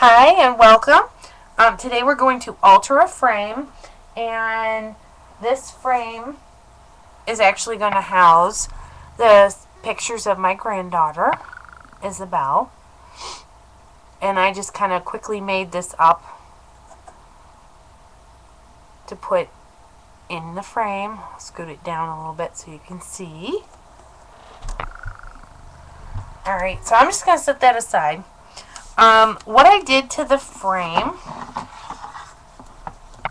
Hi and welcome. Today we're going to alter a frame, and this frame is actually going to house the pictures of my granddaughter, Isabel. And I just kind of quickly made this up to put in the frame. I'll scoot it down a little bit so you can see. Alright, so I'm just going to set that aside. What I did to the frame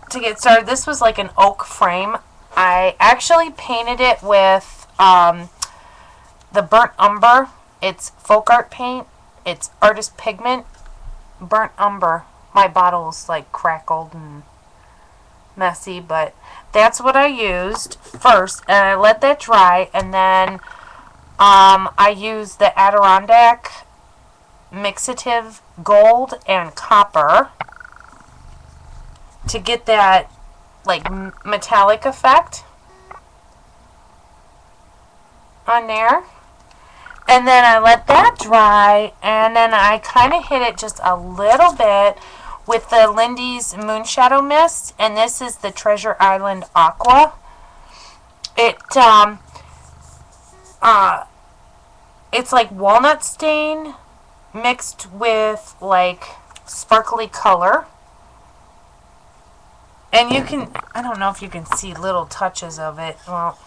to get started, this was like an oak frame. I actually painted it with the burnt umber. It's folk art paint. It's artist pigment. Burnt umber. My bottle's like crackled and messy, but that's what I used first, and I let that dry, and then I used the Adirondack Mixative Gold and Copper to get that like metallic effect on there. And then I let that dry, and then I kind of hit it just a little bit with the Lindy's Moonshadow Mist, and this is the Treasure Island Aqua. It's like walnut stain mixed with like sparkly color. And you can, I don't know if you can see little touches of it. Well,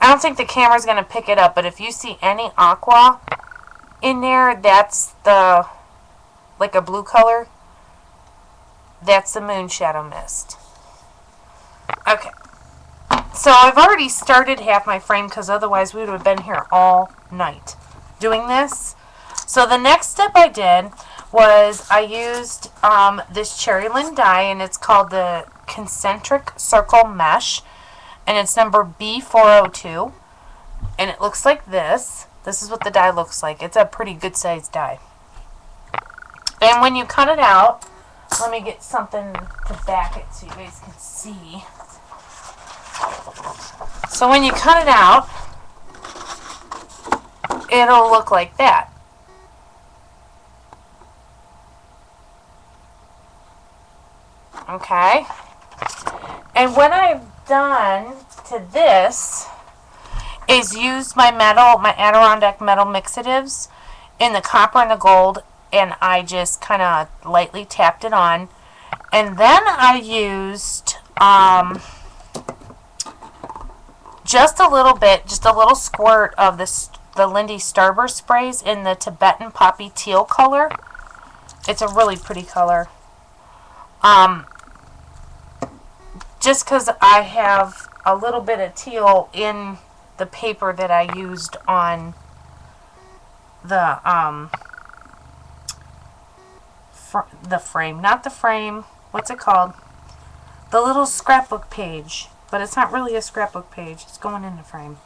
I don't think the camera's going to pick it up, but if you see any aqua in there, that's the, like a blue color, that's the Moonshadow Mist. Okay. So I've already started half my frame because otherwise we would have been here all night doing this. So the next step I did was I used this Cherryland die, and it's called the Concentric Circle Mesh, and it's number B402, and it looks like this. This is what the die looks like. It's a pretty good sized die. And when you cut it out, let me get something to back it so you guys can see. So when you cut it out, it'll look like that. Okay, and what I've done to this is use my Adirondack metal mixatives in the copper and the gold, and I just kind of lightly tapped it on, and then I used just a little bit, just a little squirt of the Lindy Starburst sprays in the Tibetan Poppy Teal color. It's a really pretty color. Just because I have a little bit of teal in the paper that I used on the frame, not the frame, what's it called? The little scrapbook page, but it's not really a scrapbook page, it's going in the frame.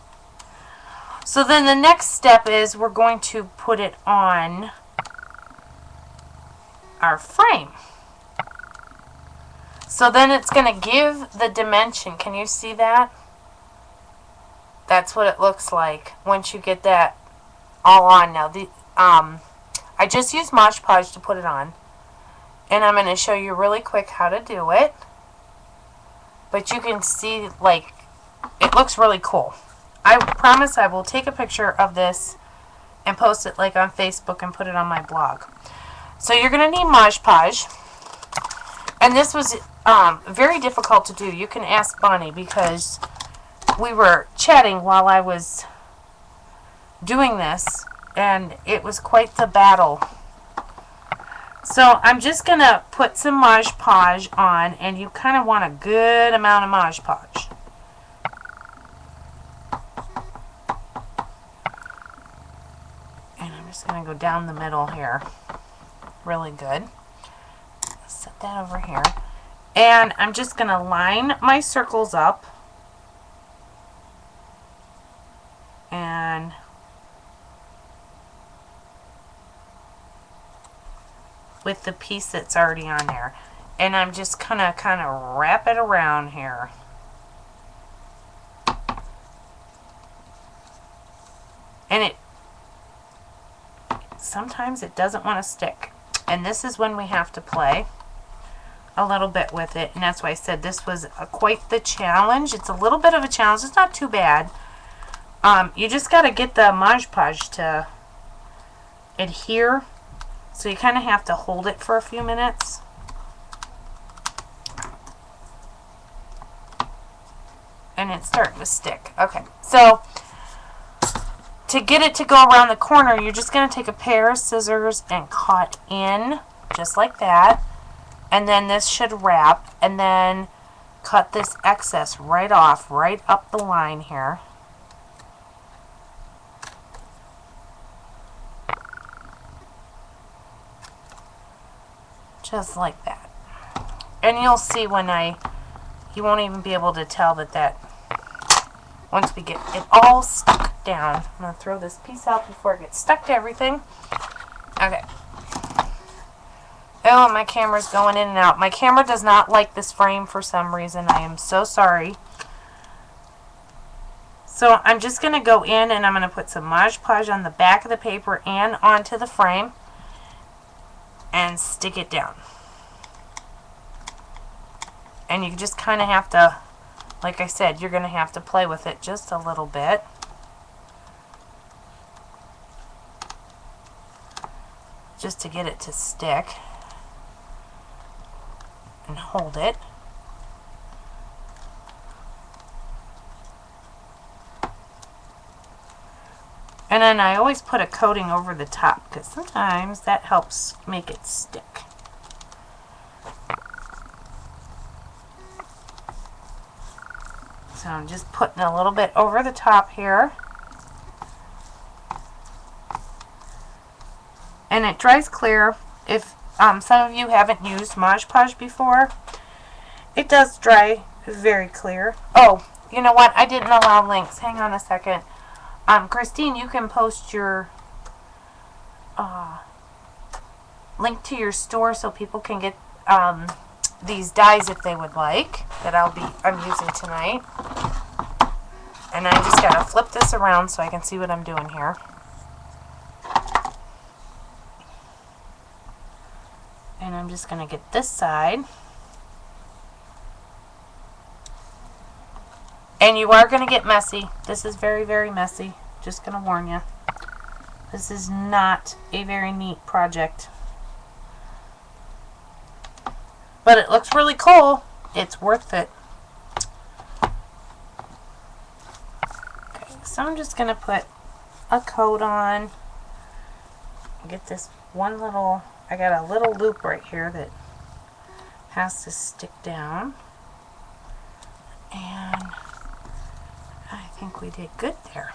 So then the next step is we're going to put it on our frame. So then it's going to give the dimension. Can you see that? That's what it looks like once you get that all on. Now, I just used Mod Podge to put it on. And I'm going to show you really quick how to do it. But you can see, like, it looks really cool. I promise I will take a picture of this and post it, like, on Facebook and put it on my blog. So you're going to need Mod Podge. And this was very difficult to do. You can ask Bonnie because we were chatting while I was doing this, and it was quite the battle. So I'm just going to put some Mod Podge on, and you kind of want a good amount of Mod Podge. And I'm just going to go down the middle here. Really good. Set that over here. And I'm just going to line my circles up. And with the piece that's already on there. And I'm just kind of wrap it around here. And sometimes it doesn't want to stick. And this is when we have to play a little bit with it. And that's why I said this was quite the challenge. It's a little bit of a challenge. It's not too bad. You just got to get the Mod Podge to adhere. So you kind of have to hold it for a few minutes. And it's starting to stick. Okay, so to get it to go around the corner, you're just going to take a pair of scissors and cut in, just like that. And then this should wrap, and then cut this excess right off, right up the line here. Just like that. And you'll see when you won't even be able to tell that once we get it all stuck down. I'm going to throw this piece out before it gets stuck to everything. Okay. Oh, my camera's going in and out. My camera does not like this frame for some reason. I am so sorry. So I'm just going to go in and I'm going to put some Mod Podge on the back of the paper and onto the frame and stick it down. And you just kind of have to, like I said, you're going to have to play with it just a little bit. Just to get it to stick. And hold it. And then I always put a coating over the top because sometimes that helps make it stick. So I'm just putting a little bit over the top here. And it dries clear. If some of you haven't used Mod Podge before, it does dry very clear. Oh, you know what? I didn't allow links. Hang on a second. Christine, you can post your link to your store so people can get these dies if they would like that I'm using tonight. And I just gotta flip this around so I can see what I'm doing here. And I'm just gonna get this side. And you are gonna get messy. This is very, very messy. Just gonna warn you. This is not a very neat project. But it looks really cool. It's worth it. Okay, so I'm just going to put a coat on. Get this one little, I got a little loop right here that has to stick down. And I think we did good there.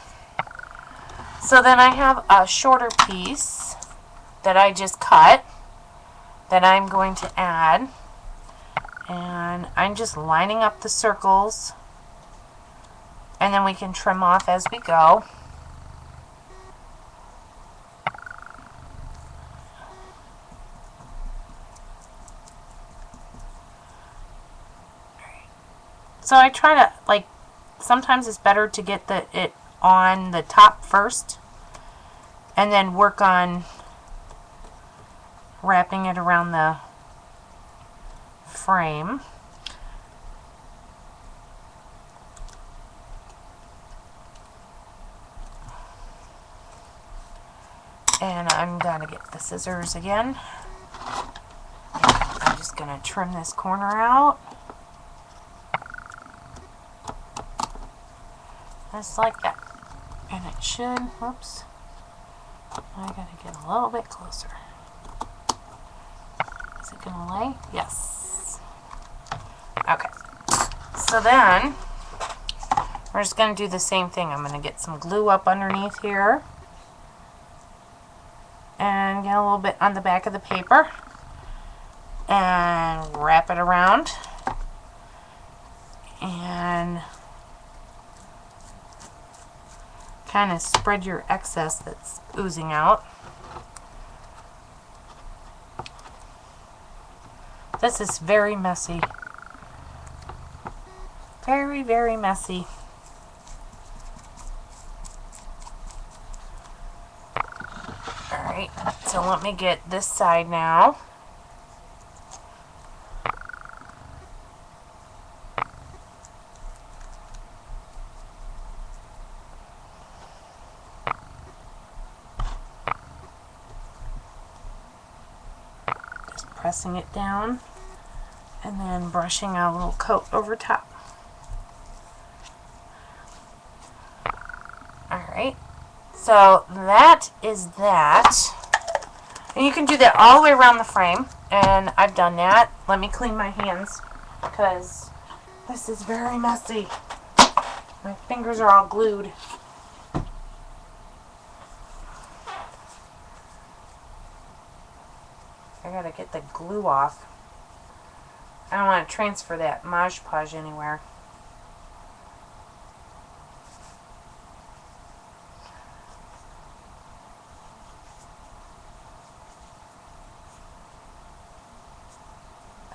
So then I have a shorter piece that I just cut that I'm going to add. And I'm just lining up the circles, and then we can trim off as we go. So I try to, like, sometimes it's better to get it on the top first, and then work on wrapping it around the frame. And I'm gonna get the scissors again. I'm just gonna trim this corner out. Just like that. And it should, whoops. I gotta get a little bit closer. Is it gonna lay? Yes. Okay, so then we're just going to do the same thing. I'm going to get some glue up underneath here and get a little bit on the back of the paper and wrap it around and kind of spread your excess that's oozing out. This is very messy. Very, very messy. Alright, so let me get this side now. Just pressing it down and then brushing a little coat over top. Alright, so that is that. And you can do that all the way around the frame. And I've done that. Let me clean my hands because this is very messy. My fingers are all glued. I gotta get the glue off. I don't want to transfer that Mod Podge anywhere.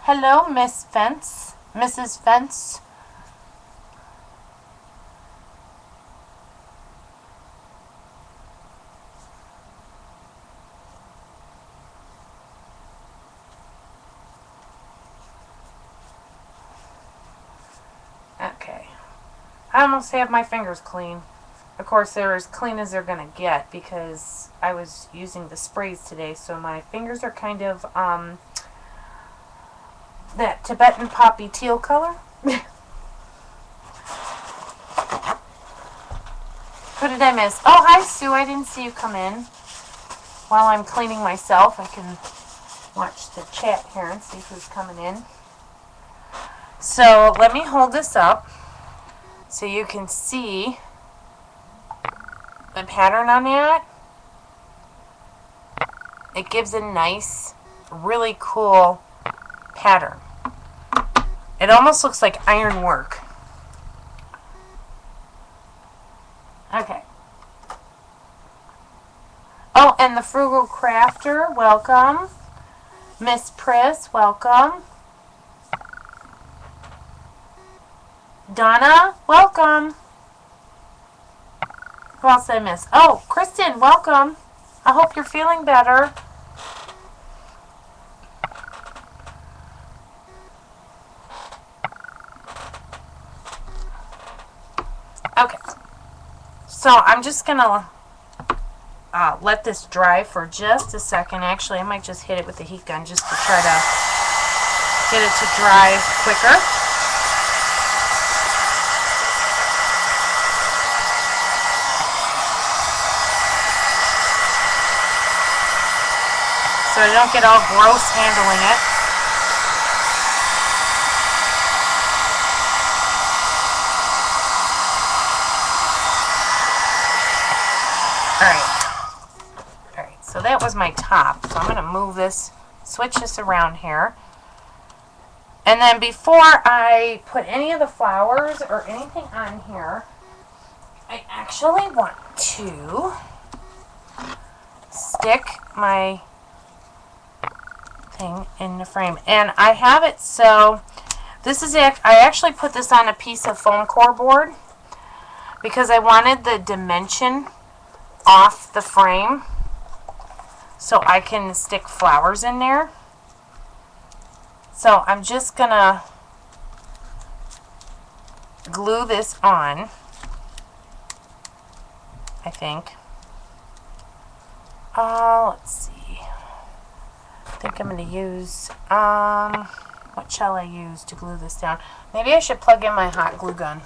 Hello, Miss Fence. Mrs. Fence. Okay. I almost have my fingers clean. Of course, they're as clean as they're going to get because I was using the sprays today, so my fingers are kind of, that Tibetan poppy teal color. Who did I miss? Oh, hi, Sue. I didn't see you come in. While I'm cleaning myself, I can watch the chat here and see who's coming in. So let me hold this up so you can see the pattern on that. It gives a nice, really cool pattern. It almost looks like ironwork. Okay. Oh, and the Frugal Crafter, welcome. Miss Priss, welcome. Donna, welcome. Who else did I miss? Oh, Kristen, welcome. I hope you're feeling better. Okay, so I'm just going to let this dry for just a second. Actually, I might just hit it with the heat gun just to try to get it to dry quicker. So I don't get all gross handling it. Alright, so that was my top. So I'm going to move this, switch this around here. And then before I put any of the flowers or anything on here, I actually want to stick my thing in the frame. And I have it so, this is it. I actually put this on a piece of foam core board because I wanted the dimension off the frame so I can stick flowers in there. So I'm just gonna glue this on, I think. Let's see. I think I'm gonna use, what shall I use to glue this down? Maybe I should plug in my hot glue gun.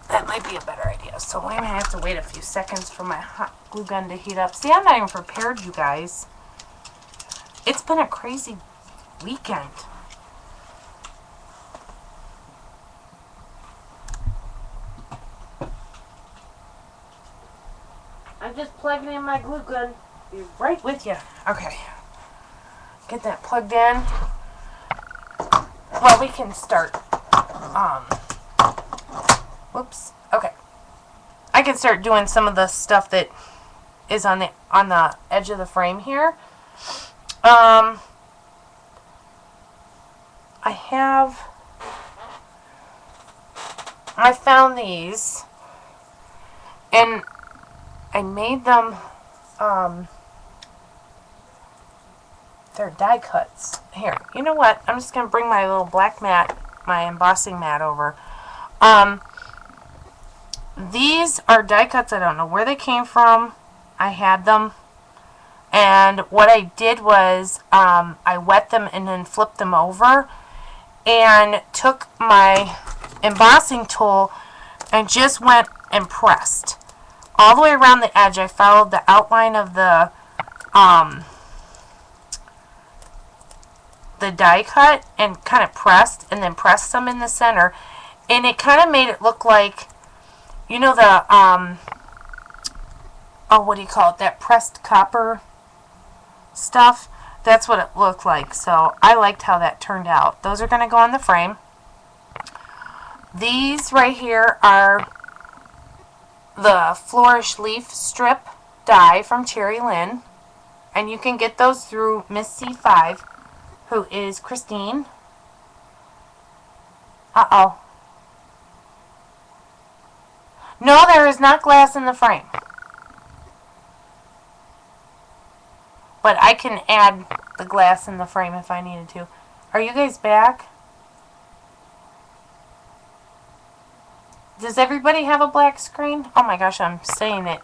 That might be a better idea. So I'm going to have to wait a few seconds for my hot glue gun to heat up. See, I'm not even prepared, you guys. It's been a crazy weekend. I'm just plugging in my glue gun. Be right with you. Okay. Get that plugged in. Well, we can start. Whoops. Okay. I can start doing some of the stuff that is on the edge of the frame here. I found these and I made them they're die cuts. Here, you know what? I'm just going to bring my little black mat, my embossing mat over. These are die cuts. I don't know where they came from. I had them. And what I did was I wet them and then flipped them over and took my embossing tool and just went and pressed. All the way around the edge. I followed the outline of the die cut and kind of pressed and then pressed some in the center. And it kind of made it look like, you know, the, oh, what do you call it? That pressed copper stuff. That's what it looked like. So I liked how that turned out. Those are going to go on the frame. These right here are the Flourish Leaf Strip die from Cherry Lynn. And you can get those through Miss C5, who is Christine. Uh-oh. No, there is not glass in the frame. But I can add the glass in the frame if I needed to. Are you guys back? Does everybody have a black screen? Oh my gosh, I'm saying it.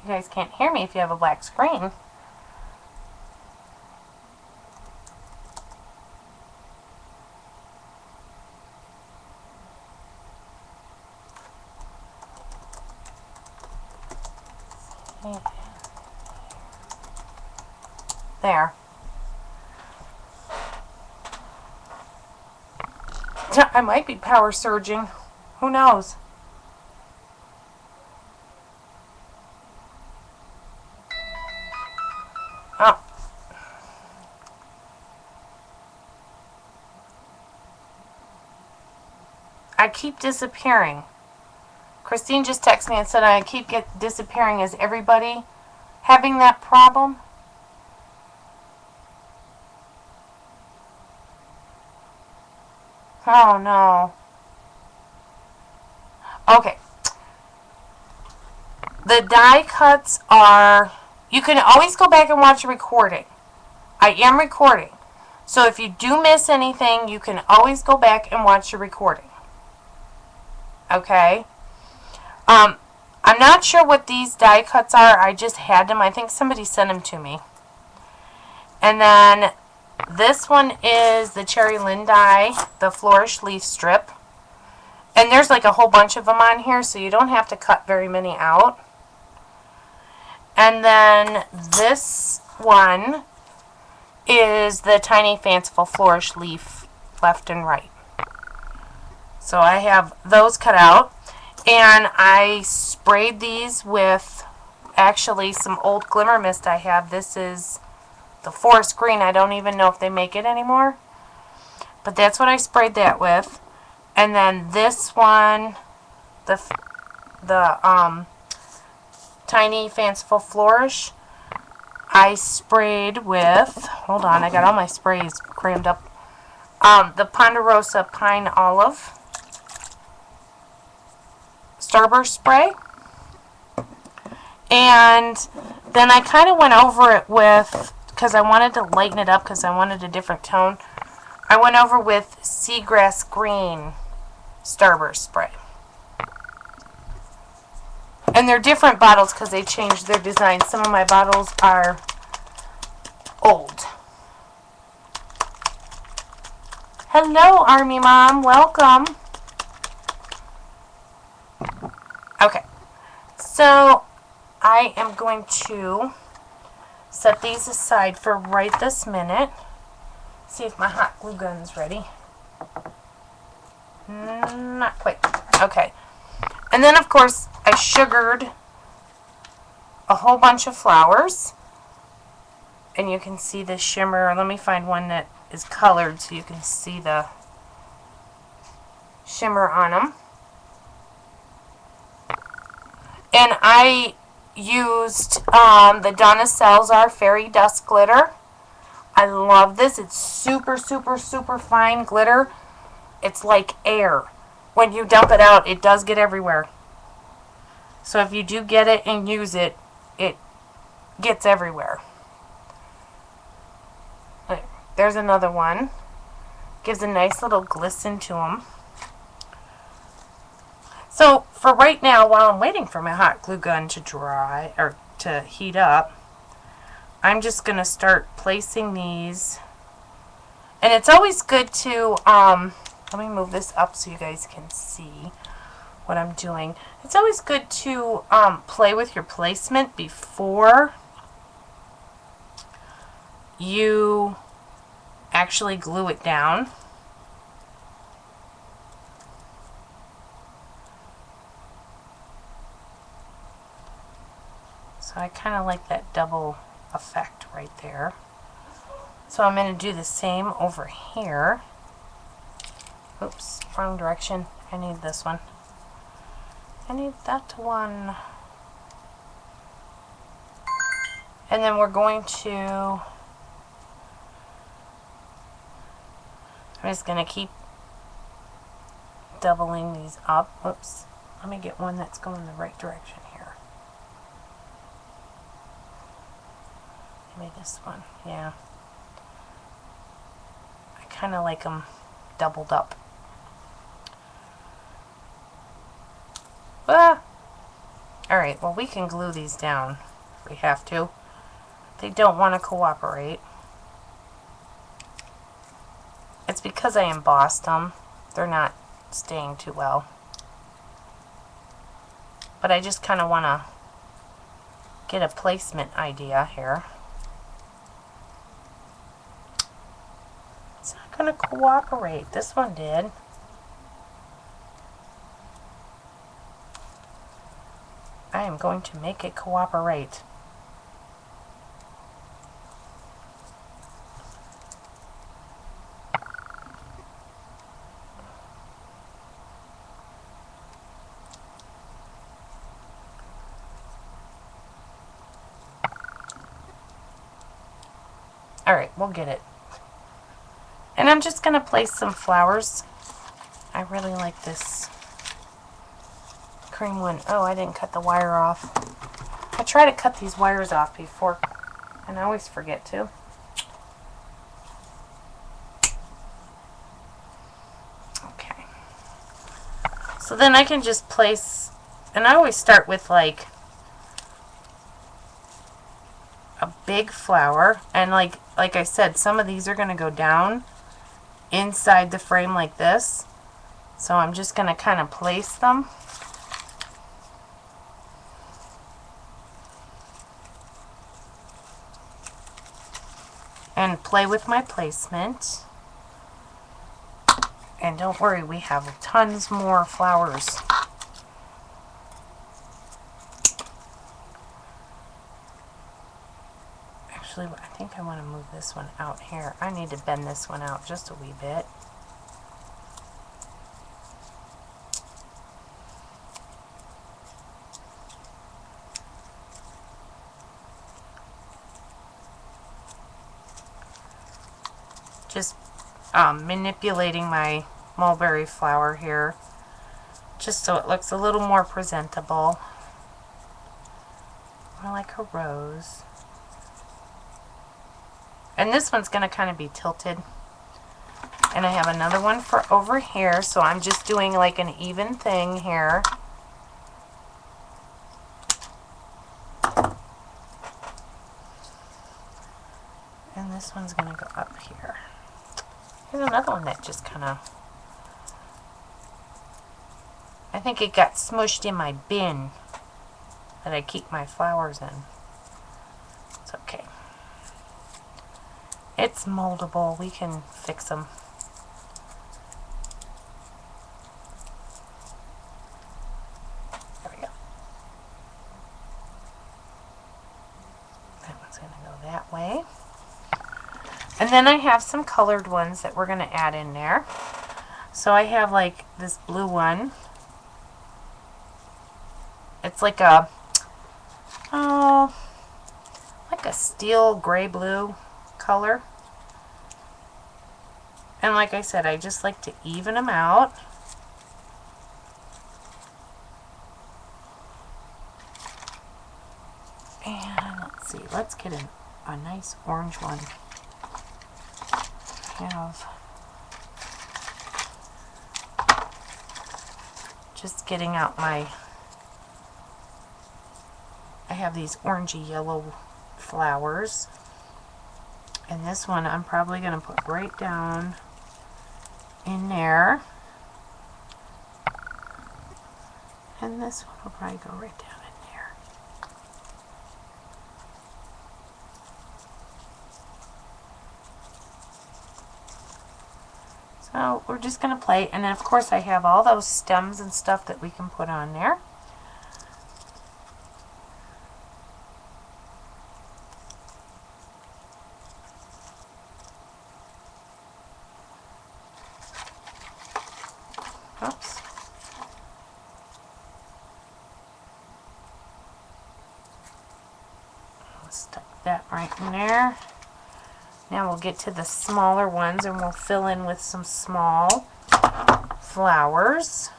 You guys can't hear me if you have a black screen. There. I might be power surging. Who knows? Oh. I keep disappearing. Christine just texted me and said I keep disappearing. Is everybody having that problem? Oh no. Okay. The die cuts are, you can always go back and watch a recording. I am recording. So if you do miss anything, you can always go back and watch the recording. Okay? I'm not sure what these die cuts are. I just had them. I think somebody sent them to me. And then this one is the Cherry Lynn die, the Flourish Leaf Strip. And there's like a whole bunch of them on here, so you don't have to cut very many out. And then this one is the Tiny Fanciful Flourish Leaf left and right. So I have those cut out. And I sprayed these with actually some old Glimmer Mist I have. This is the Forest Green. I don't even know if they make it anymore. But that's what I sprayed that with. And then this one, the Tiny Fanciful Flourish, I sprayed with, hold on, I got all my sprays crammed up, the Ponderosa Pine Olive Starburst spray. And then I kind of went over it with, because I wanted to lighten it up because I wanted a different tone, I went over with Seagrass Green Starburst spray. And they're different bottles because they changed their design. Some of my bottles are old. Hello, Army Mom. Welcome. Okay. So, I am going to set these aside for right this minute. See if my hot glue gun's ready. Not quite. Okay. And then, of course, I sugared a whole bunch of flowers. And you can see the shimmer. Let me find one that is colored so you can see the shimmer on them. And I used the Donna Salazar Fairy Dust Glitter. I love this. It's super, super, super fine glitter. It's like air. When you dump it out, it does get everywhere. So if you do get it and use it, it gets everywhere. There's another one. Gives a nice little glisten to them. So for right now, while I'm waiting for my hot glue gun to dry or to heat up, I'm just going to start placing these. And it's always good to, let me move this up so you guys can see what I'm doing. It's always good to play with your placement before you actually glue it down. So I kind of like that double effect right there. So I'm going to do the same over here. Oops, wrong direction. I need this one. I need that one. And then we're going to, I'm just going to keep doubling these up. Oops, let me get one that's going the right direction here. Maybe this one, yeah. I kind of like them doubled up. Ah! Alright, well we can glue these down if we have to. They don't want to cooperate. It's because I embossed them. They're not staying too well. But I just kind of want to get a placement idea here. It's not going to cooperate. This one did. I am going to make it cooperate. Alright, we'll get it. And I'm just going to place some flowers. I really like this cream one. Oh, I didn't cut the wire off. I try to cut these wires off before, and I always forget to. Okay. So then I can just place, and I always start with like a big flower, and like I said, some of these are going to go down inside the frame like this. So I'm just going to kind of place them. And play with my placement. And don't worry, we have tons more flowers. Actually, I think I want to move this one out here. I need to bend this one out just a wee bit. Just manipulating my mulberry flower here, just so it looks a little more presentable. More like a rose. And this one's going to kind of be tilted. And I have another one for over here, so I'm just doing like an even thing here. And this one's going to go up here. Here's another one that just kind of, I think it got smushed in my bin that I keep my flowers in. It's okay. It's moldable. We can fix them. There we go. That one's going to go that way. And then I have some colored ones that we're going to add in there. So I have like this blue one. It's like a, oh, like a steel gray blue color. And like I said, I just like to even them out. see. Let's get a nice orange one. Just getting out I have these orangey yellow flowers. And this one I'm probably going to put right down in there. And this one will probably go right down in there. So we're just going to play. And then of course I have all those stems and stuff that we can put on there. Oops. Stuck that right in there. Now we'll get to the smaller ones and we'll fill in with some small flowers.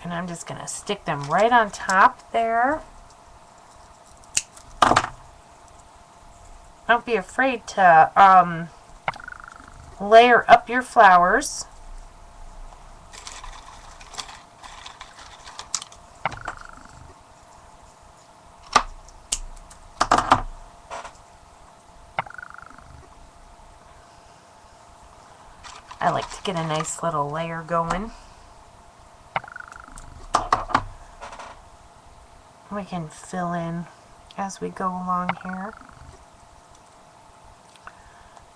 And I'm just going to stick them right on top there. Don't be afraid to layer up your flowers. I like to get a nice little layer going. We can fill in as we go along here.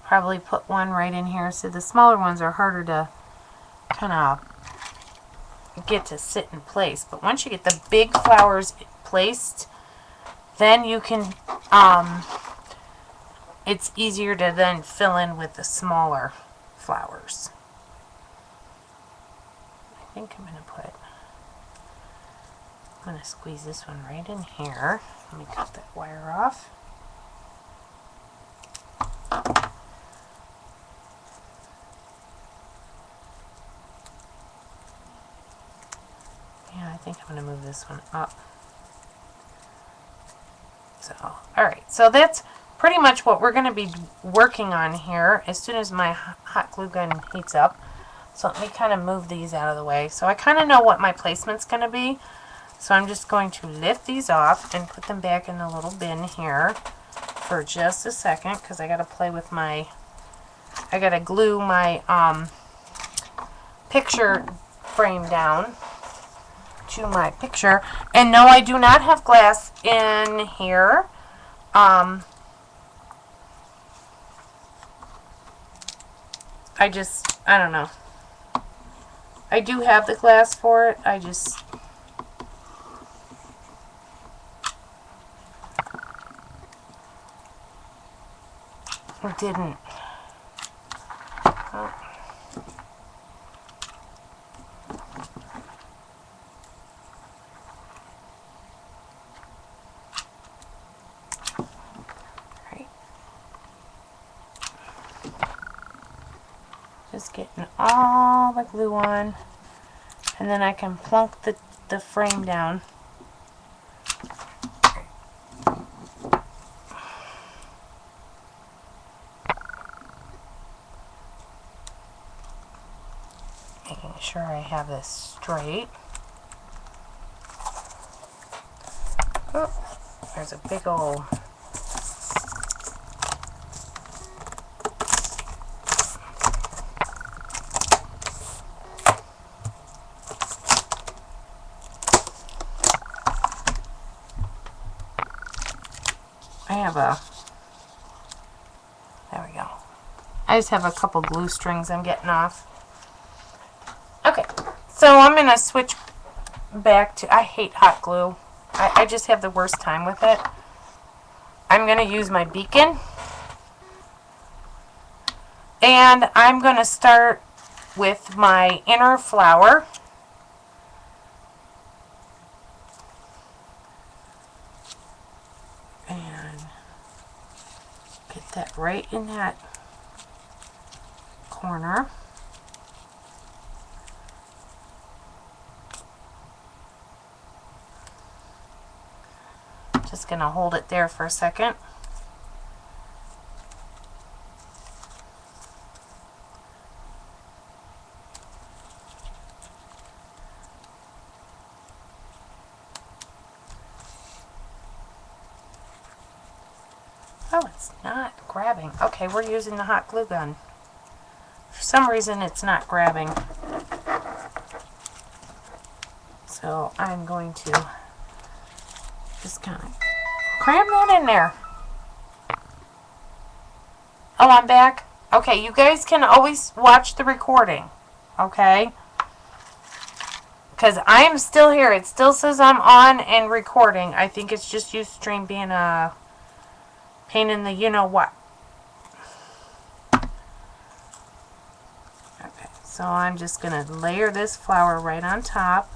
Probably put one right in here. So the smaller ones are harder to kind of get to sit in place. But once you get the big flowers placed, then you can, it's easier to then fill in with the smaller flowers. I think I'm going to squeeze this one right in here. Let me cut that wire off. Yeah, I think I'm going to move this one up. So, alright, so that's pretty much what we're going to be working on here as soon as my hot glue gun heats up. So let me kind of move these out of the way. So I kind of know what my placement's going to be. So I'm just going to lift these off and put them back in the little bin here for just a second because I got to play with my, I got to glue my picture frame down to my picture. And no, I do not have glass in here. I don't know. I do have the glass for it. I just didn't. Oh. Right. Just getting all the glue on, and then I can plunk the frame down. Making sure I have this straight. Oh, there's a big old there we go. I just have a couple glue strings I'm getting off. Okay, so I'm going to switch back to, I hate hot glue. I just have the worst time with it. I'm going to use my beacon. And I'm going to start with my inner flower. And get that right in that corner. Just going to hold it there for a second. Oh, it's not grabbing. Okay, we're using the hot glue gun. For some reason, it's not grabbing. So I'm going to just kind of cram that in there. Oh, I'm back? Okay, you guys can always watch the recording. Okay? Because I am still here. It still says I'm on and recording. I think it's just Ustream being a pain in the you-know-what. Okay, so I'm just going to layer this flour right on top.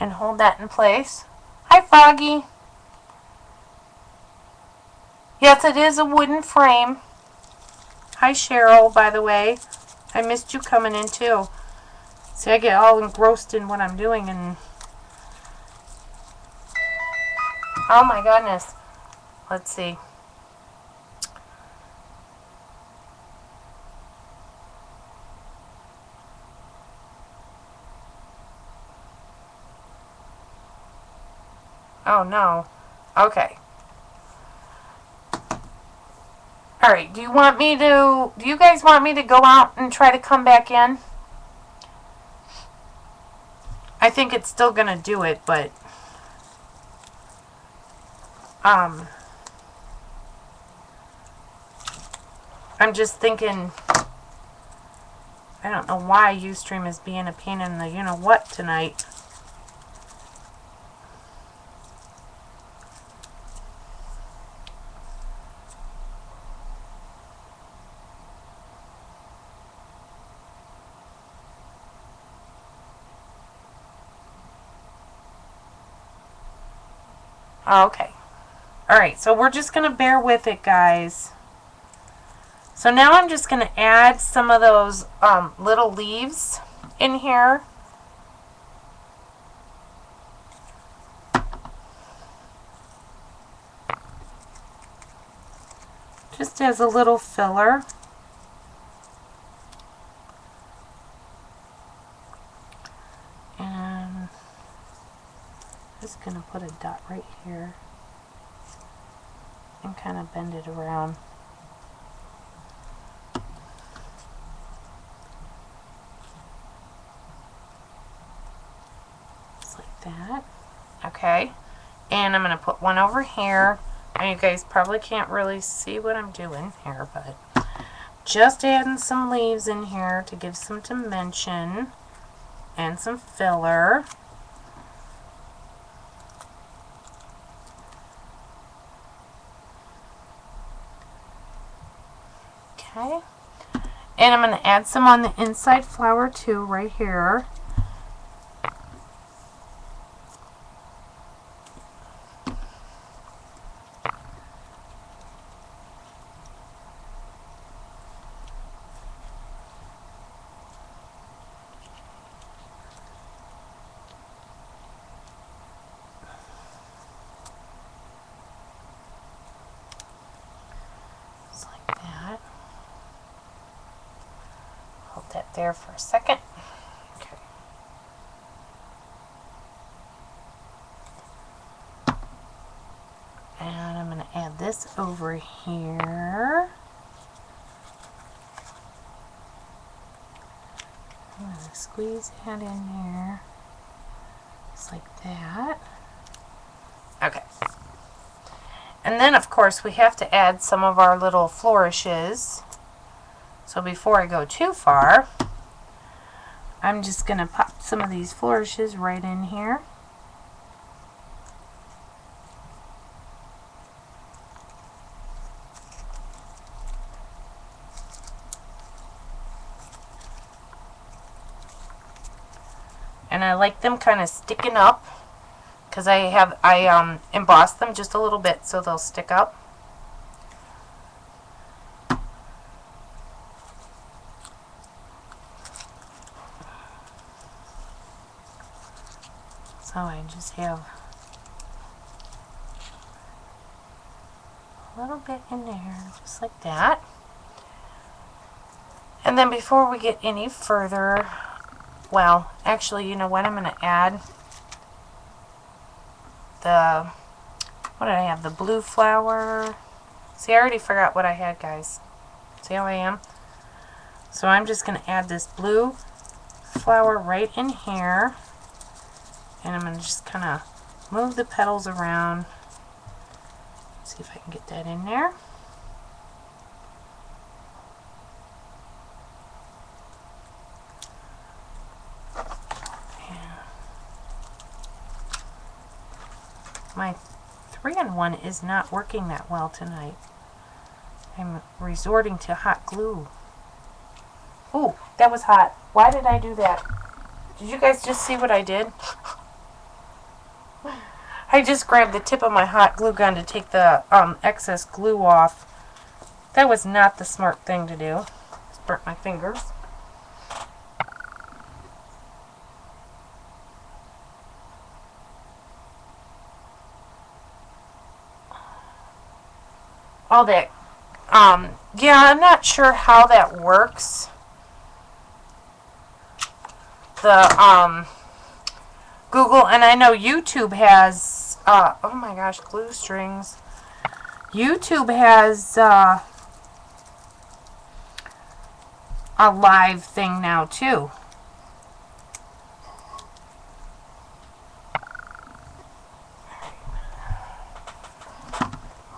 And hold that in place. Hi, Froggy. Yes, it is a wooden frame. Hi, Cheryl, by the way. I missed you coming in, too. See, I get all engrossed in what I'm doing and... Oh, my goodness. Let's see. Oh, no. Okay. Alright, do you guys want me to go out and try to come back in? I think it's still gonna do it, but... I'm just thinking... I don't know why Ustream is being a pain in the you-know-what tonight. Oh, okay. Alright, so we're just going to bear with it, guys. So now I'm just going to add some of those little leaves in here. Just as a little filler. And I'm just going to put a dot right here. And kind of bend it around. Just like that. Okay. And I'm going to put one over here. And you guys probably can't really see what I'm doing here, but just adding some leaves in here to give some dimension and some filler. Okay. And I'm going to add some on the inside flour too, right here. Just like that. Hold that there for a second. Okay. And I'm going to add this over here. I'm going to squeeze that in there. Just like that. Okay. And then, of course, we have to add some of our little flourishes. So before I go too far, I'm just going to pop some of these flourishes right in here. And I like them kind of sticking up because I embossed them just a little bit so they'll stick up. So I just have a little bit in there, just like that. And then before we get any further, well, actually, you know what? I'm going to add the, what did I have? The blue flower. See, I already forgot what I had, guys. See how I am? So I'm just going to add this blue flower right in here. And I'm going to just kind of move the petals around. See if I can get that in there. My 3-in-1 is not working that well tonight. I'm resorting to hot glue. Ooh, that was hot. Why did I do that? Did you guys just see what I did? I just grabbed the tip of my hot glue gun to take the excess glue off. That was not the smart thing to do. Just burnt my fingers. All that. Yeah, I'm not sure how that works. The, Google, and I know YouTube has, oh my gosh, glue strings. YouTube has, a live thing now, too.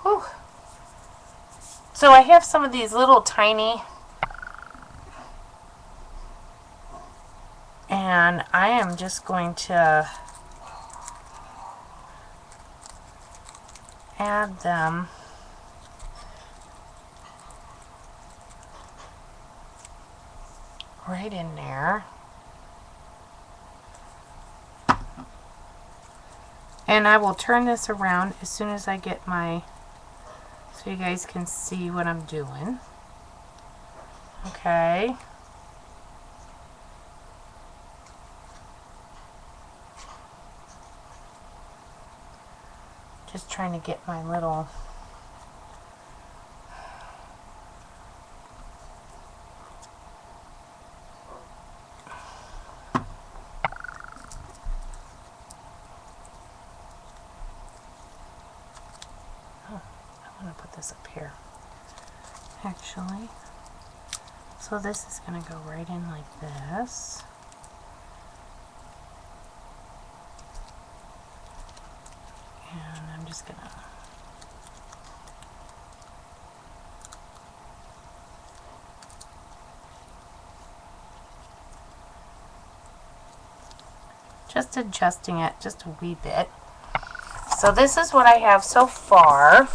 Whew. So I have some of these little tiny, and I am just going to add them right in there. And I will turn this around as soon as I get my, so you guys can see what I'm doing. Okay. Just trying to get my little up here actually. So this is going to go right in like this. And I'm just going to just adjusting it just a wee bit. So this is what I have so far.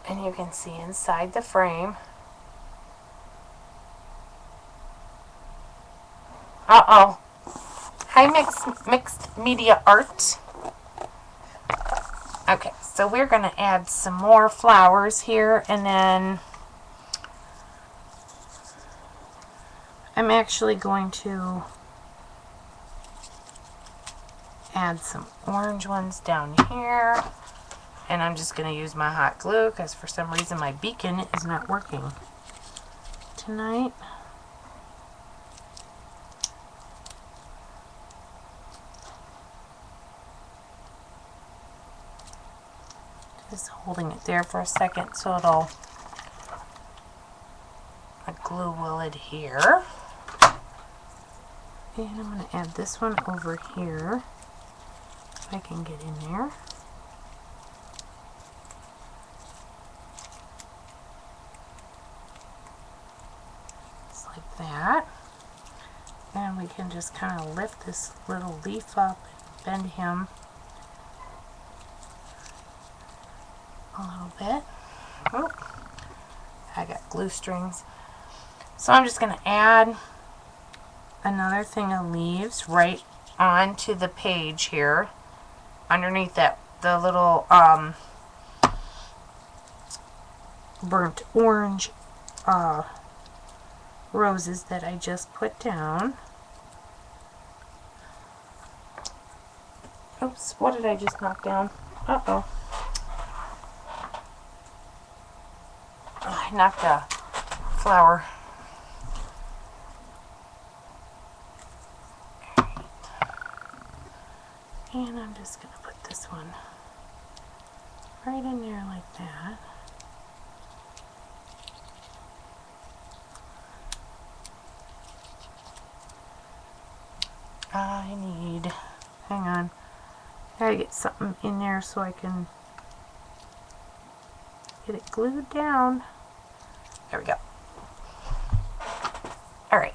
And you can see inside the frame. Uh-oh. Hi, Mixed Media Art. Okay, so we're going to add some more flowers here, and then I'm actually going to add some orange ones down here. And I'm just going to use my hot glue because for some reason my beacon is not working tonight. Just holding it there for a second so the glue will adhere. And I'm going to add this one over here if I can get in there. That, and we can just kind of lift this little leaf up and bend him a little bit. Oh, I got glue strings. So I'm just going to add another thing of leaves right onto the page here underneath that, the little burnt orange roses that I just put down. Oops, what did I just knock down? Uh-oh. I knocked a flower. And I'm just going to put this one right in there like that. I need, hang on, gotta get something in there so I can get it glued down. There we go. Alright,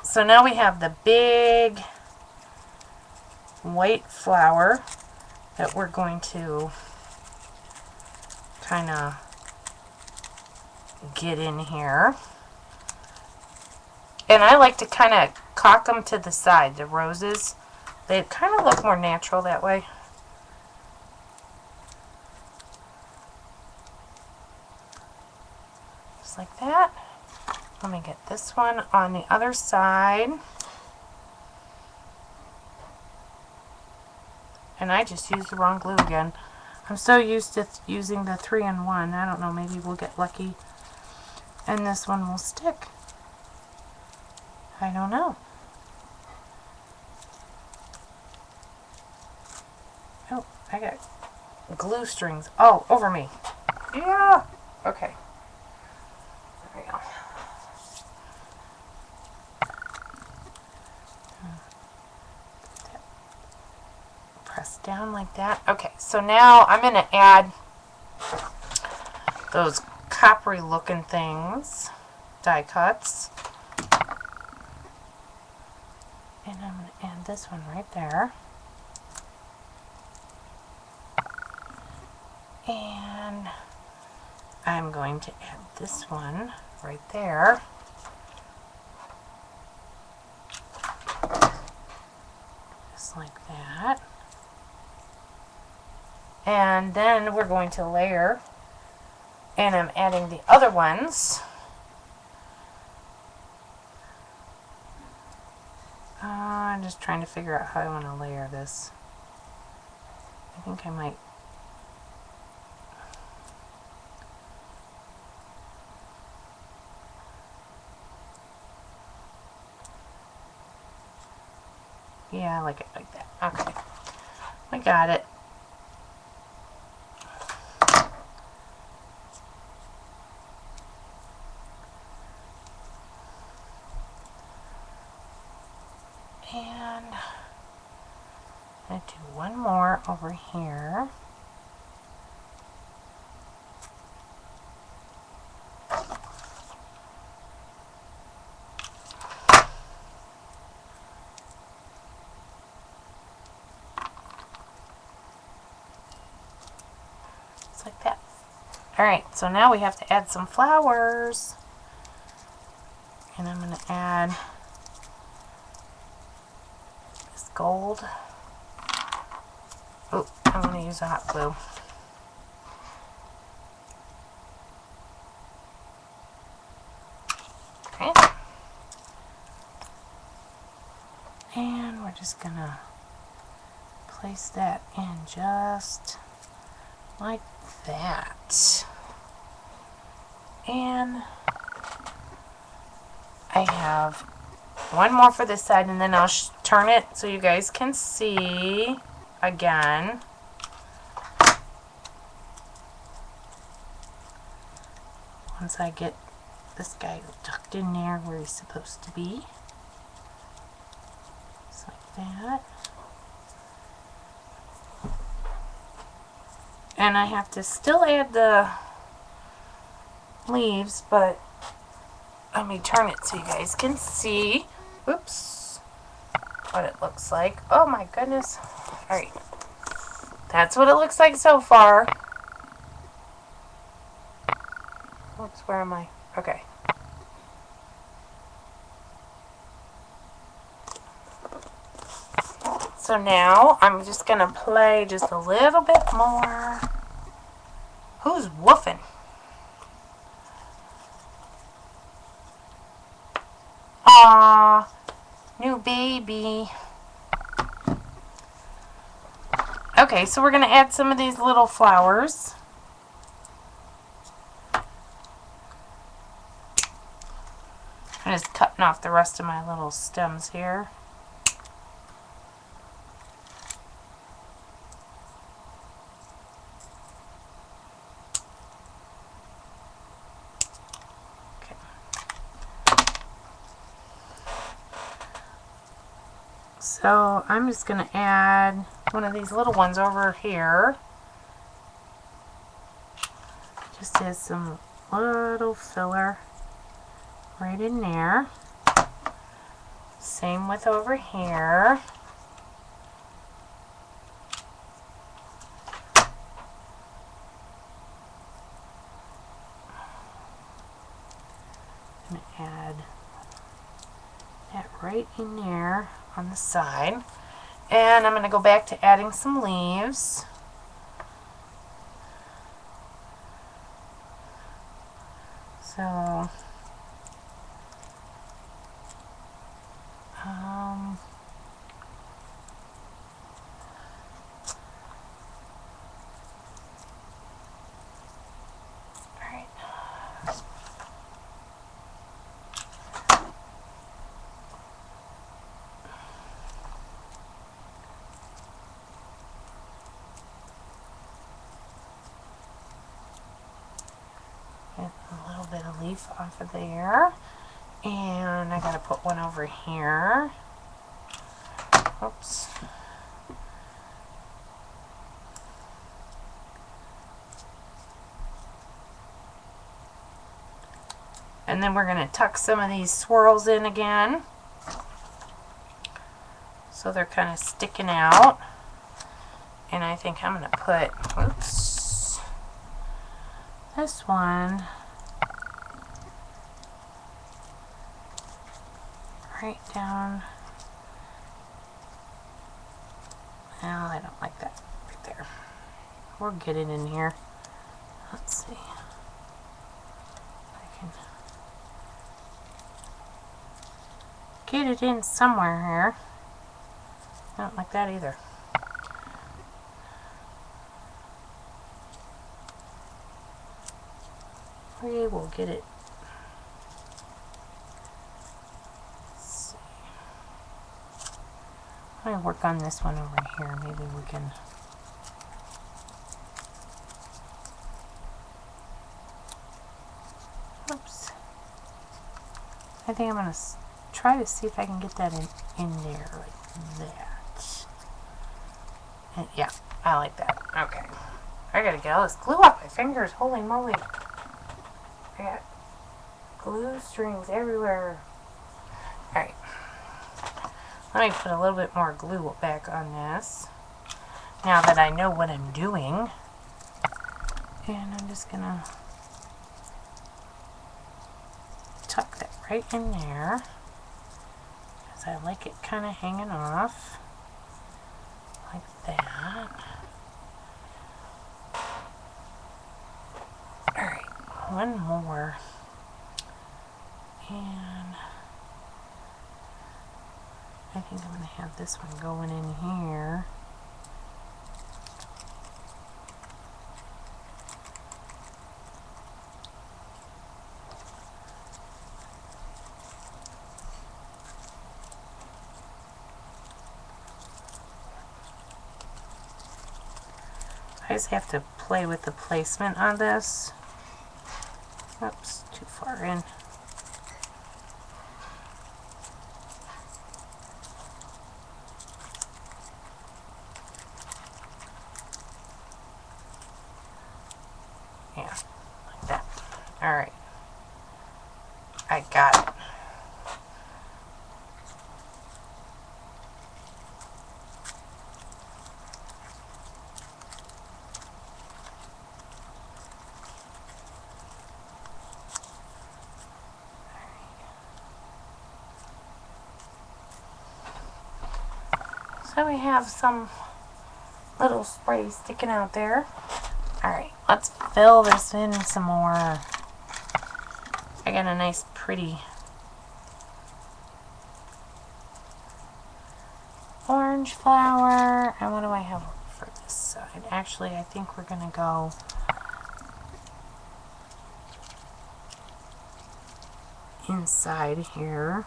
so now we have the big white flower that we're going to kind of get in here. And I like to kind of cock them to the side, the roses. They kind of look more natural that way. Just like that. Let me get this one on the other side. And I just used the wrong glue again. I'm so used to using the 3-in-1. I don't know, maybe we'll get lucky and this one will stick. I don't know. Oh, I got glue strings all over me. Yeah. Okay. There we go. Press down like that. Okay, so now I'm going to add those coppery looking things, die cuts. And I'm going to add this one right there. And I'm going to add this one right there. Just like that. And then we're going to layer. And I'm adding the other ones. I'm just trying to figure out how I want to layer this. I think I might. Yeah, I like it like that. Okay. I got it. And I'm going to do one more over here. Just like that. Alright, so now we have to add some flowers. And I'm going to add this gold. Oh, I'm going to use a hot glue. Okay. And we're just going to place that in just like that. And I have one more for this side, and then I'll turn it so you guys can see again. Once I get this guy tucked in there where he's supposed to be. Just like that. And I have to still add the leaves, but let me turn it so you guys can see. Oops. What it looks like. Oh my goodness. Alright. That's what it looks like so far. Oops, where am I? Okay. So now I'm just going to play just a little bit more. Who's woofing? Aww, new baby. Okay, so we're going to add some of these little flowers. I'm just cutting off the rest of my little stems here. Okay. So I'm just going to add one of these little ones over here. Just as some little filler right in there. Same with over here. I'm going to add that right in there on the side. And I'm going to go back to adding some leaves. So, alright. Get a little bit of leaf off of there. And I gotta put one over here. Oops. And then we're gonna tuck some of these swirls in again. So they're kind of sticking out. And I think I'm gonna put, oops, this one right down. Well, I don't like that right there. We'll get it in here. Let's see. I can get it in somewhere here. I don't like that either. We will get it. Let's see. Let me work on this one over here. Maybe we can. Oops. I think I'm going to try to see if I can get that in there like that. And yeah, I like that. Okay. I gotta get all this glue off my fingers. Holy moly. I got glue strings everywhere. Alright. Let me put a little bit more glue back on this. Now that I know what I'm doing. And I'm just gonna tuck that right in there. Because I like it kind of hanging off. Like that. Alright, one more. And I think I'm going to have this one going in here. I just have to play with the placement on this. Oops, too far in. Yeah, like that. Alright. I got it. So we have some little spray sticking out there. Alright, let's fill this in some more. I got a nice pretty orange flower. And what do I have for this inside. Actually, I think we're going to go inside here.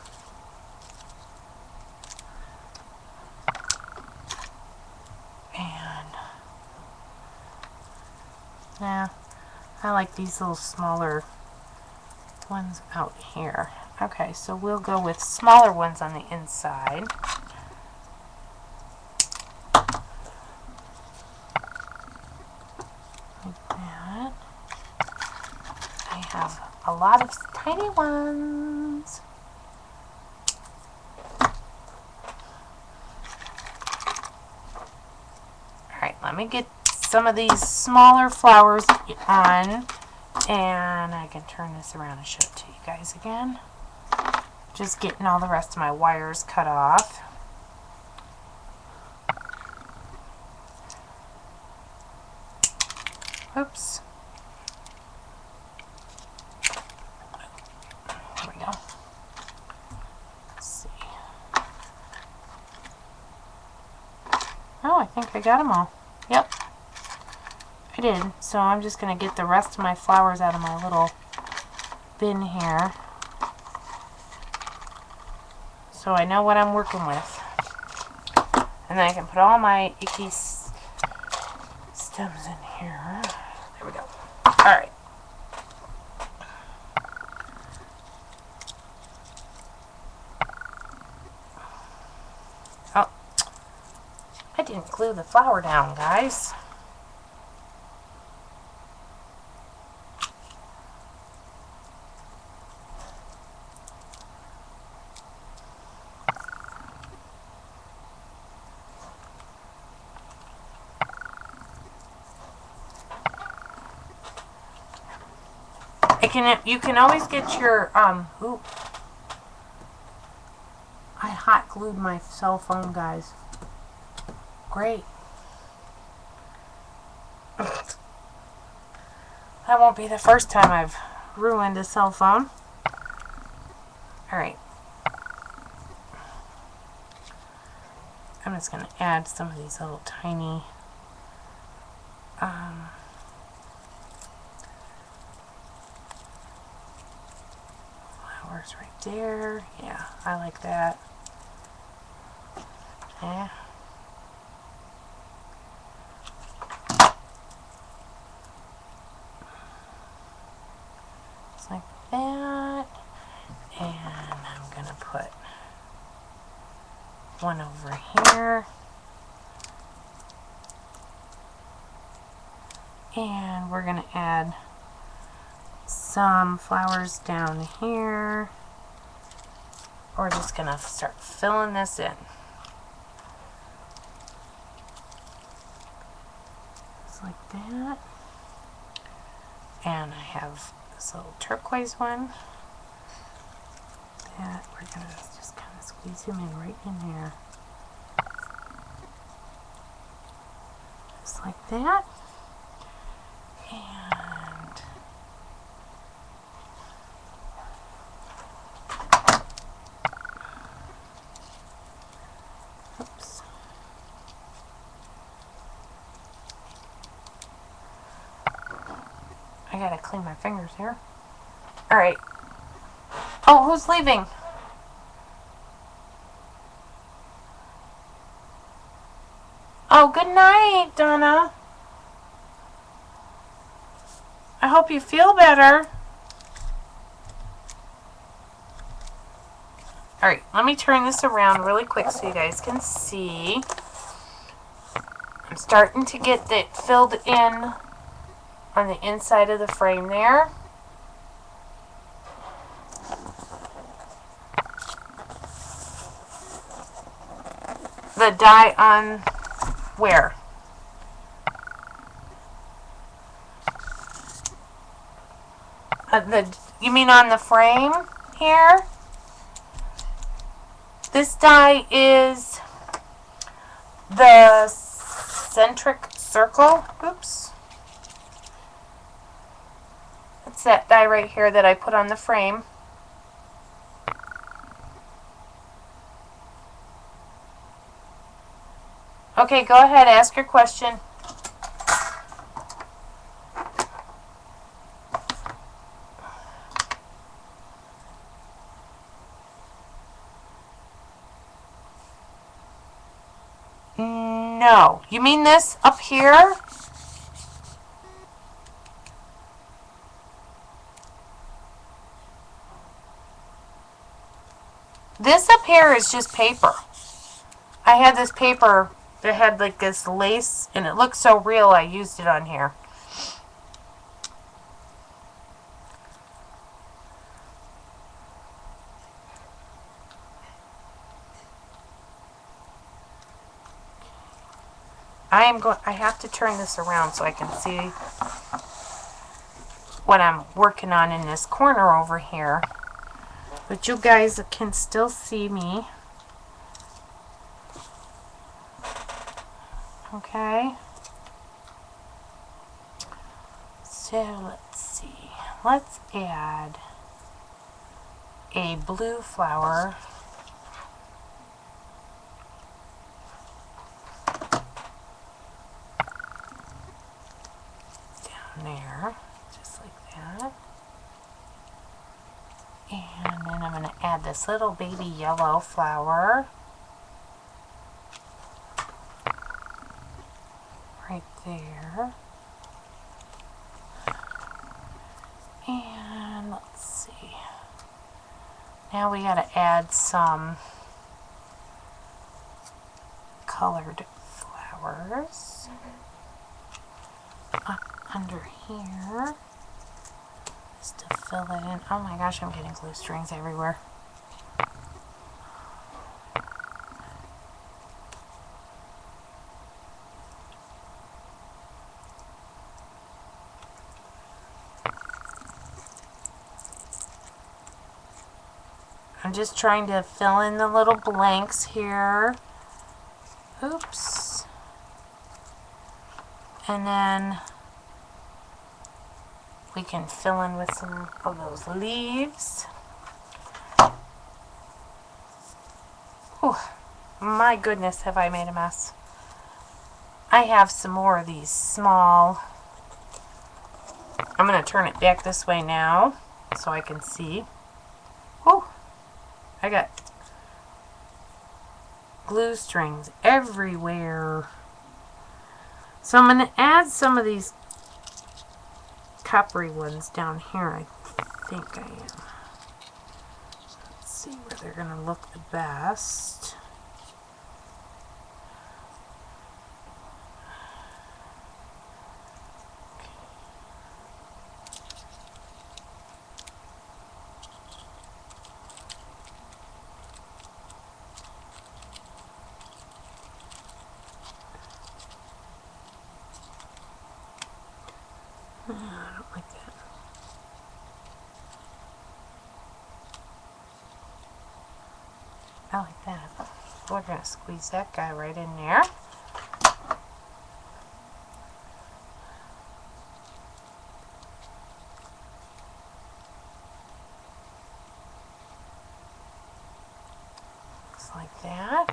And yeah, I like these little smaller ones out here. Okay, so we'll go with smaller ones on the inside. Like that. I have a lot of tiny ones. Alright, let me get some of these smaller flowers on, and I can turn this around and show it to you guys again. Just getting all the rest of my wires cut off. Oops. There we go. Let's see. Oh, I think I got them all. Yep. I did. So I'm just going to get the rest of my flowers out of my little bin here, so I know what I'm working with. And then I can put all my icky stems in here. There we go. Alright. Oh. I didn't glue the flower down, guys. You can always get your, ooh. I hot glued my cell phone, guys. Great. That won't be the first time I've ruined a cell phone. Alright. I'm just going to add some of these little tiny flowers right there. Yeah, I like that. Yeah. Just like that. And I'm going to put one over here. And we're going to add some flowers down here. We're just going to start filling this in. Just like that. And I have this little turquoise one that we're going to just kind of squeeze him in right in there. Just like that. And oops. I gotta clean my fingers here. Alright. Oh, who's leaving? Oh, good night, Donna. I hope you feel better. Alright, let me turn this around really quick so you guys can see. I'm starting to get it filled in on the inside of the frame there. The dye on where? You mean on the frame here? This die is the centric circle. Oops. It's that die right here that I put on the frame. Okay, go ahead, ask your question. No. You mean this up here? This up here is just paper. I had this paper that had like this lace, and it looked so real I used it on here. I have to turn this around so I can see what I'm working on in this corner over here. But you guys can still see me. Okay. So let's see. Let's add a blue flower. Down there. Just like that. And then I'm going to add this little baby yellow flower. Right there. And let's see. Now we got to add some colored flowers up under here. Just to fill it in. Oh my gosh, I'm getting glue strings everywhere. I'm just trying to fill in the little blanks here. Oops. And then we can fill in with some of those leaves. Oh, my goodness, have I made a mess. I have some more of these small. I'm going to turn it back this way now so I can see. Oh, I got glue strings everywhere. So I'm going to add some of these coppery ones down here. I think I am. Let's see where they're going to look the best. I don't like that. I like that. We're going to squeeze that guy right in there. Looks like that.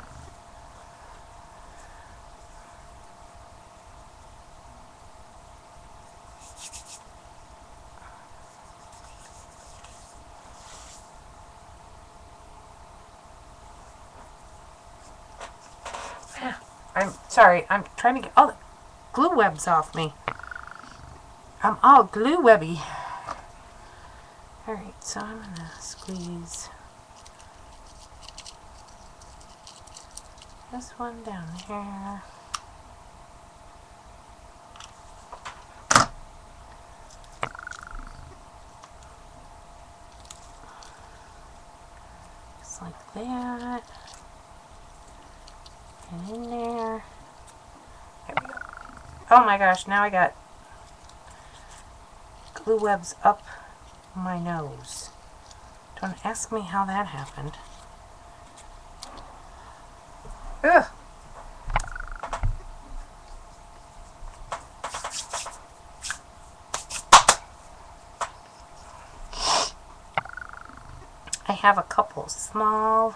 I'm sorry, I'm trying to get all the glue webs off me. I'm all glue webby. Alright, so I'm going to squeeze this one down here. Just like that. And in there. There we go. Oh my gosh, now I got glue webs up my nose. Don't ask me how that happened. Ugh. I have a couple small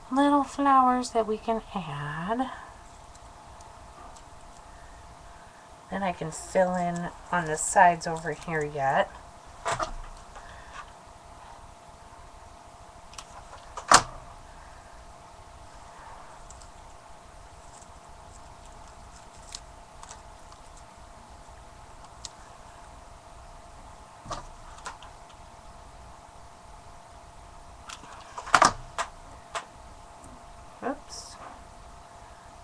little flowers that we can add. Then I can fill in on the sides over here yet.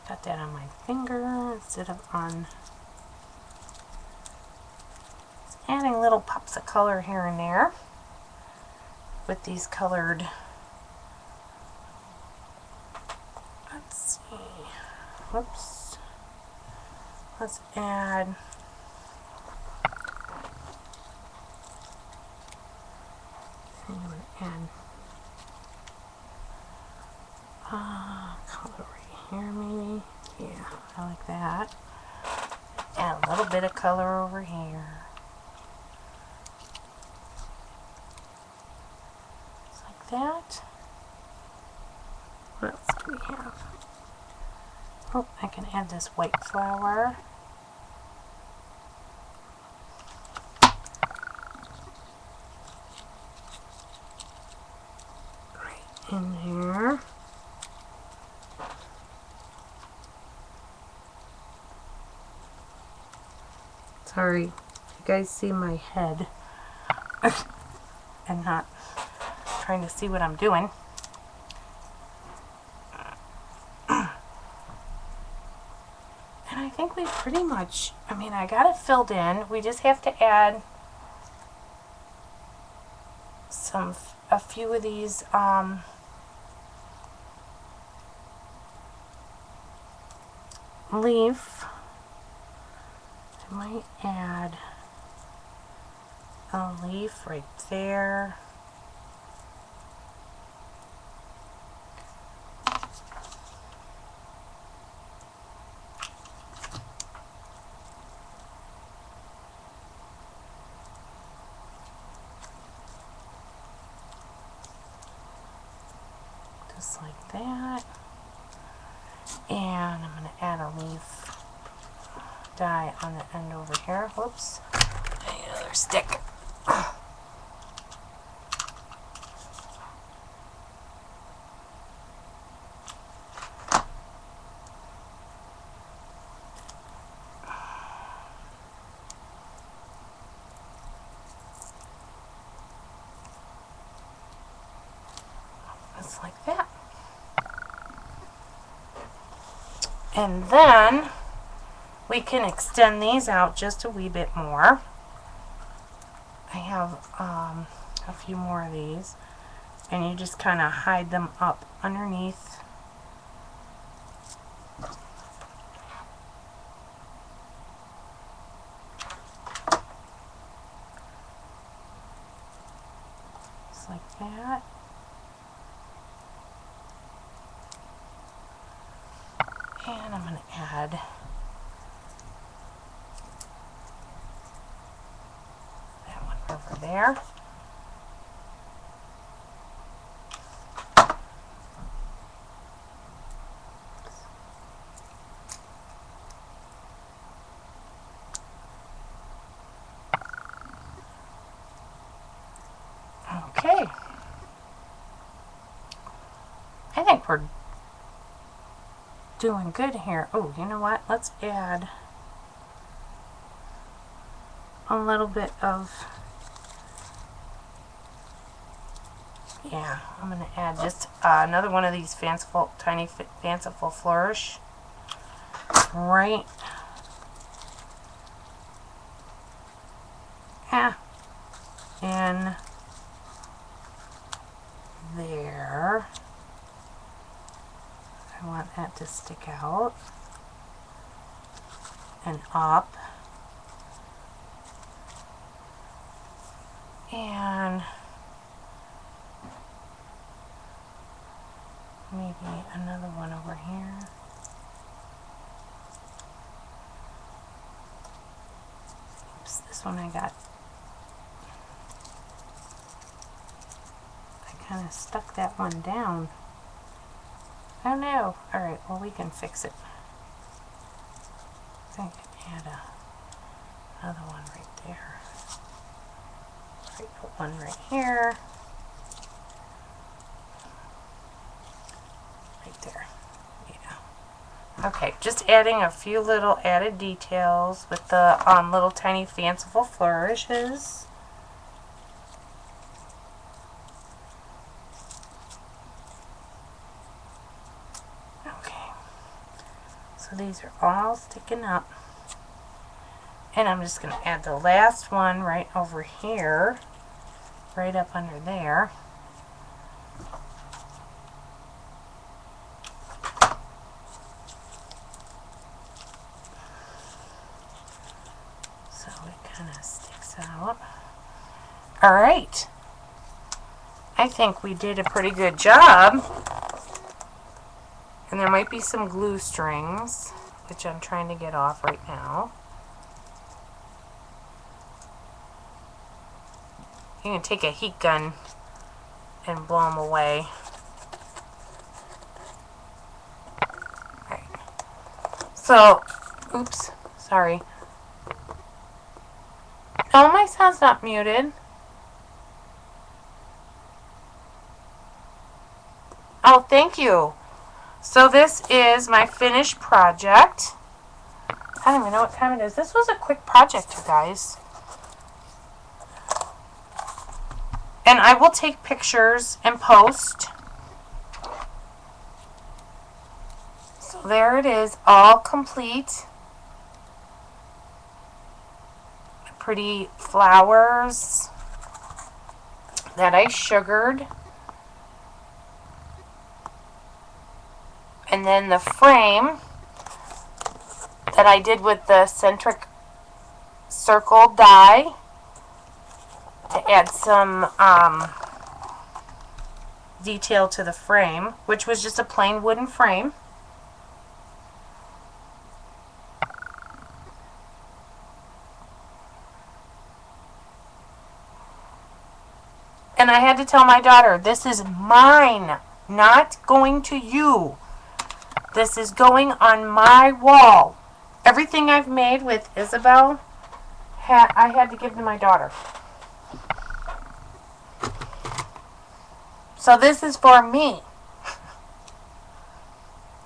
Got that on my finger instead of on. Adding little pops of color here and there with these colored. Let's see. Whoops. Let's add. I'm going to add color right here, maybe. Yeah, I like that. Add a little bit of color over here. Just like that. What else do we have? Oh, I can add this white flower. Right in there. Sorry, you guys see my head and not trying to see what I'm doing. And I think we pretty much, I mean, I got it filled in. We just have to add a few of these leaf. I might add a leaf right there. Just like that. And I'm going to add a leaf dye on the end over here. Whoops. Another stick. Just like that. And then we can extend these out just a wee bit more. I have a few more of these, and you just kind of hide them up underneath. Just like that. And I'm going to add that one over there. Okay. I think we're doing good here. Oh, you know what? Let's add a little bit of, yeah, I'm going to add just another one of these tiny fanciful flourish right in there. I want that to stick out and up. And maybe another one over here. Oops, this one I kind of stuck that one down. Oh no. Alright, well we can fix it. I think I can add another one right there. Right, put one right here. Right there. Yeah. Okay, just adding a few little added details with the little tiny fanciful flourishes. Okay. So these are all sticking up. And I'm just going to add the last one right over here, right up under there. So it kind of sticks out. All right. I think we did a pretty good job. And there might be some glue strings, which I'm trying to get off right now. You can take a heat gun and blow them away. Right. So, oops, sorry. No, my sound's not muted. Oh, thank you. So this is my finished project. I don't even know what time it is. This was a quick project, you guys. And I will take pictures and post. So there it is, all complete. Pretty flowers that I sugared. And then the frame that I did with the centric circle die to add some detail to the frame, which was just a plain wooden frame. And I had to tell my daughter, this is mine, not going to you. This is going on my wall. Everything I've made with Isabel, I had to give to my daughter. So this is for me.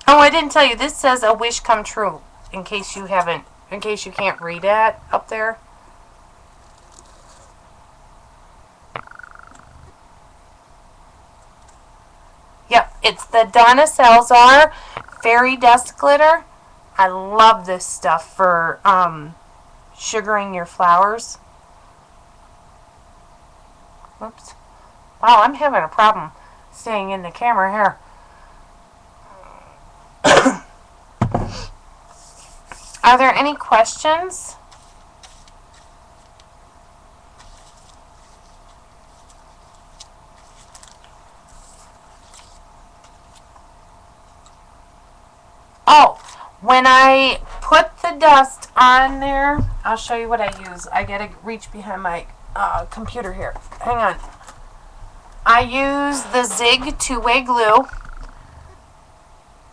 Oh, I didn't tell you, this says a wish come true, in case you can't read it up there. Yep, it's the Donna Salzar Fairy Dust Glitter. I love this stuff for sugaring your flowers. Whoops. Wow, I'm having a problem staying in the camera here. Are there any questions? Oh, when I put the dust on there, I'll show you what I use. I gotta reach behind my computer here. Hang on. I use the Zig two-way glue.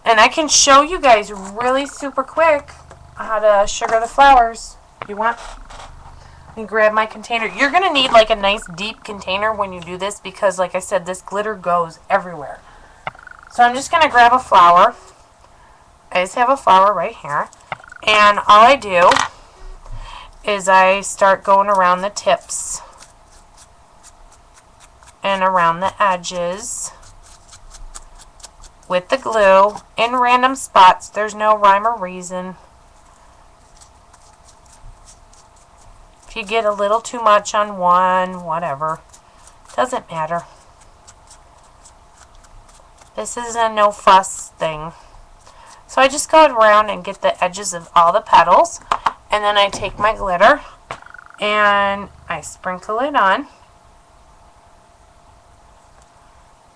And I can show you guys really super quick how to sugar the flowers. You want? Let me grab my container. You're going to need like a nice deep container when you do this because, like I said, this glitter goes everywhere. So I'm just going to grab a flower. I just have a flower right here. And all I do is I start going around the tips and around the edges with the glue in random spots. There's no rhyme or reason. If you get a little too much on one, whatever, doesn't matter. This is a no fuss thing. So I just go around and get the edges of all the petals, and then I take my glitter and I sprinkle it on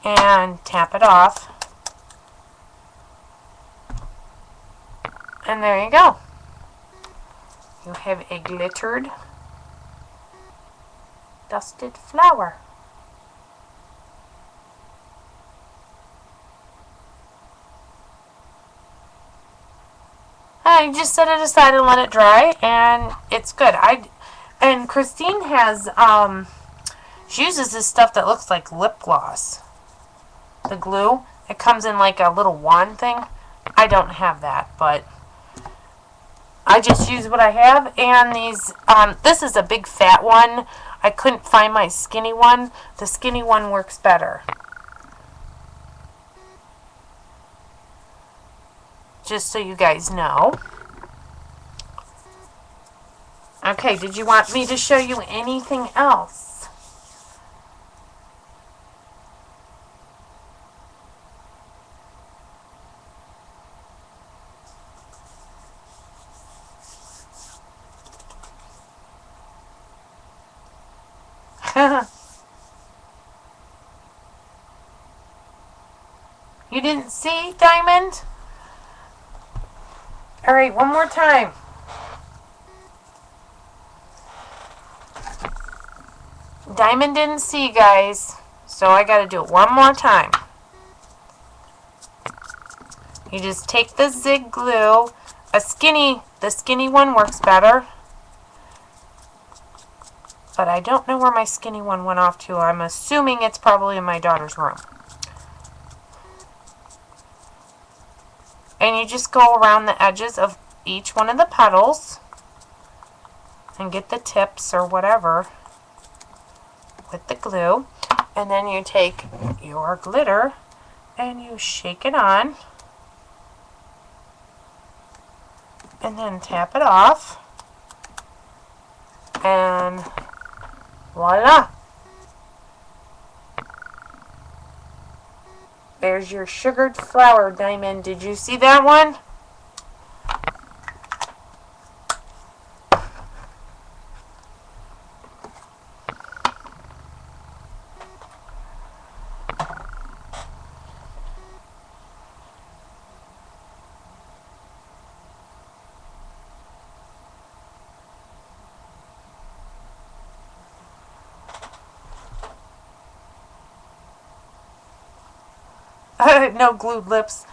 and tap it off. And there you go. You have a glittered, dusted flower. I just set it aside and let it dry, and it's good. And Christine has, she uses this stuff that looks like lip gloss. The glue, it comes in like a little wand thing. I don't have that, but I just use what I have. And these, this is a big fat one. I couldn't find my skinny one. The skinny one works better. just so you guys know. Okay, did you want me to show you anything else? You didn't see, Diamond? Alright, one more time. Diamond didn't see, guys, so I gotta do it one more time. You just take the Zig glue. The skinny one works better. But I don't know where my skinny one went off to. I'm assuming it's probably in my daughter's room. And you just go around the edges of each one of the petals and get the tips or whatever with the glue. And then you take your glitter and you shake it on and then tap it off, and voila! There's your sugared flower, Diamond. Did you see that one? No glued lips.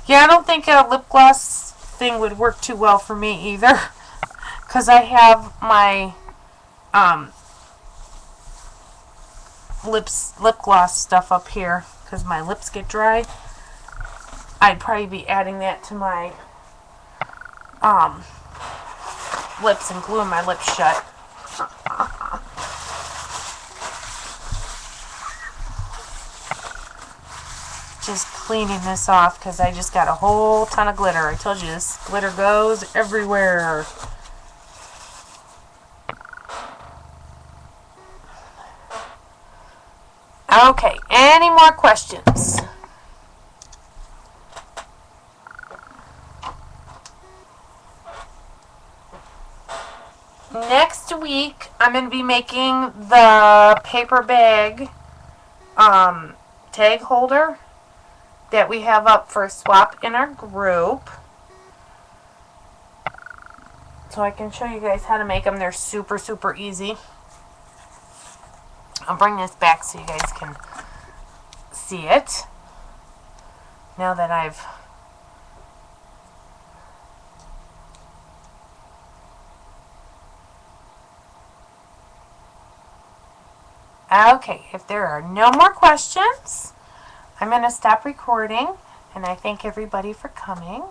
Yeah, I don't think a lip gloss thing would work too well for me either. Because I have my lip gloss stuff up here. Because my lips get dry. I'd probably be adding that to my lips and gluing my lips shut. Just cleaning this off because I just got a whole ton of glitter. I told you this glitter goes everywhere. Okay, any more questions? Next week, I'm going to be making the paper bag tag holder that we have up for a swap in our group. So I can show you guys how to make them. They're super, super easy. I'll bring this back so you guys can see it. Now that I've... Okay, if there are no more questions, I'm going to stop recording, and I thank everybody for coming.